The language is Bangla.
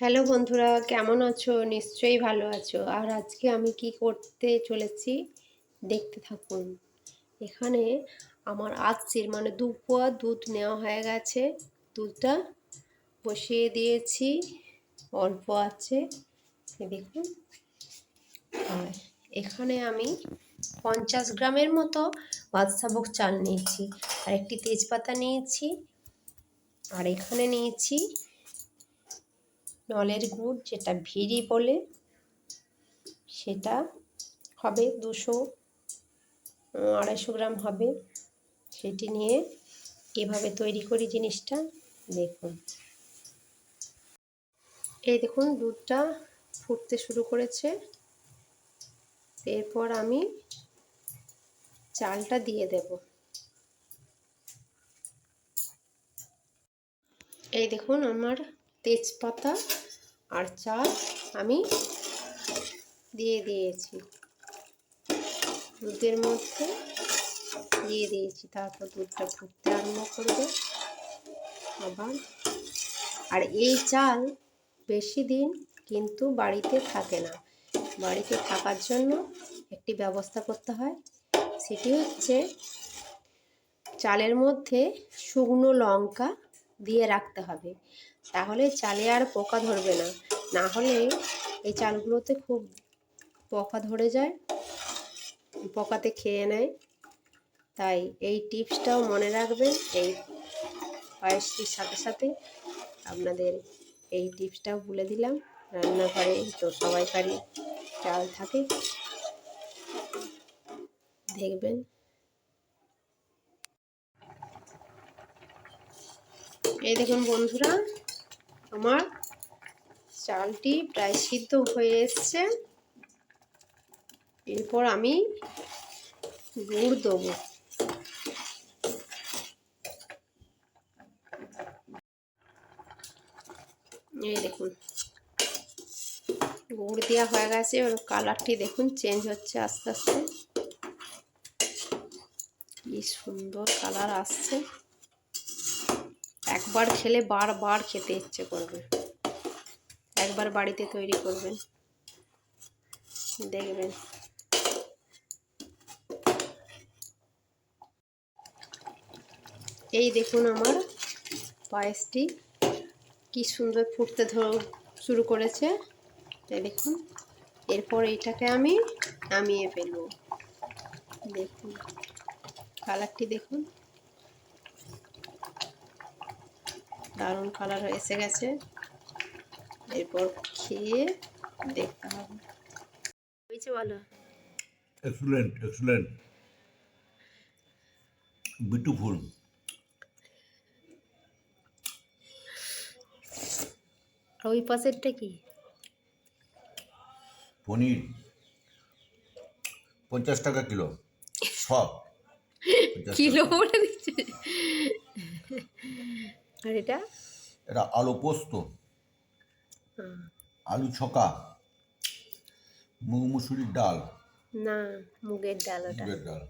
হ্যালো বন্ধুরা, কেমন আছো? নিশ্চয়ই ভালো আছো। আর আজকে আমি কি করতে চলেছি দেখতে থাকুন। এখানে আমার আজকের মানে 2 পোয়া দুধ নেওয়া হয়ে গেছে। দুধটা বসিয়ে দিয়েছি, অল্প আছে দেখুন। আর এখানে আমি 50 গ্রামের মতো বাদশাভোগ চাল নিয়েছি, আর একটি তেজপাতা নিয়েছি, আর এখানে নিয়েছি নলের গুড়, যেটা ভিরি বলে, সেটা হবে 200-250 গ্রাম হবে। সেটি নিয়ে এভাবে তৈরি করি জিনিসটা। দেখুন, এই দেখুন দুধটা ফুটতে শুরু করেছে। এরপর আমি চালটা দিয়ে দেব। এই দেখুন আমার তেজপাতা আর চাল আমি দিয়ে দিয়েছি, দুধের মধ্যে দিয়ে দিয়েছি। তারপর দুধটা ফুটতে আরম্ভ করবে আবার। আর এই চাল বেশি দিন কিন্তু বাড়িতে থাকে না। বাড়িতে থাকার জন্য একটি ব্যবস্থা করতে হয়, সেটি হচ্ছে চালের মধ্যে শুকনো লঙ্কা দিয়ে রাখতে হবে। তাহলে চালে আর পোকা ধরবে না। না হলে এই চালগুলোতে খুব পোকা ধরে যায়, পোকাতে খেয়ে নেয়। তাই এই টিপসটাও মনে রাখবেন। এই পায়েসটির সাথে সাথে আপনাদের এই টিপসটাও বলে দিলাম। রান্নাঘরে তো সবাইকারই চাল থাকে, দেখবেন। এই দেখুন বন্ধুরা, আমার চালটি প্রায় সিদ্ধ হয়ে এসছে। এরপর আমি গুড় দেবো। এই দেখুন গুড় দেওয়া হয়ে গেছে। ওর কালারটি দেখুন চেঞ্জ হচ্ছে আস্তে আস্তে। কি সুন্দর কালার আসছে। একবার খেলে বারবার খেতে ইচ্ছে করবে। একবার বাড়িতে তৈরি করবেন, দেখবেন। এই দেখুন আমার পায়েসটি কি সুন্দর ফুটতে শুরু করেছে। এই দেখুন, এরপর এইটাকে আমি নামিয়ে ফেলবো। দেখুন কালারটি দেখুন, দারুণ কালার এসে গেছে। এরপর খেয়ে দেখতে হবে। হয়েছে বলো? Excellent, excellent, beautiful. ওই পাশেরটা কি? পনির 50 টাকা কিলো, সব 50 কিলো টাকা। বলে দিচ্ছে। আর এটা এটা আলু পোস্ত, আলু ছকা, মুগ মুসুরির ডাল, না, মুগের ডাল ওটা। মুগের ডাল।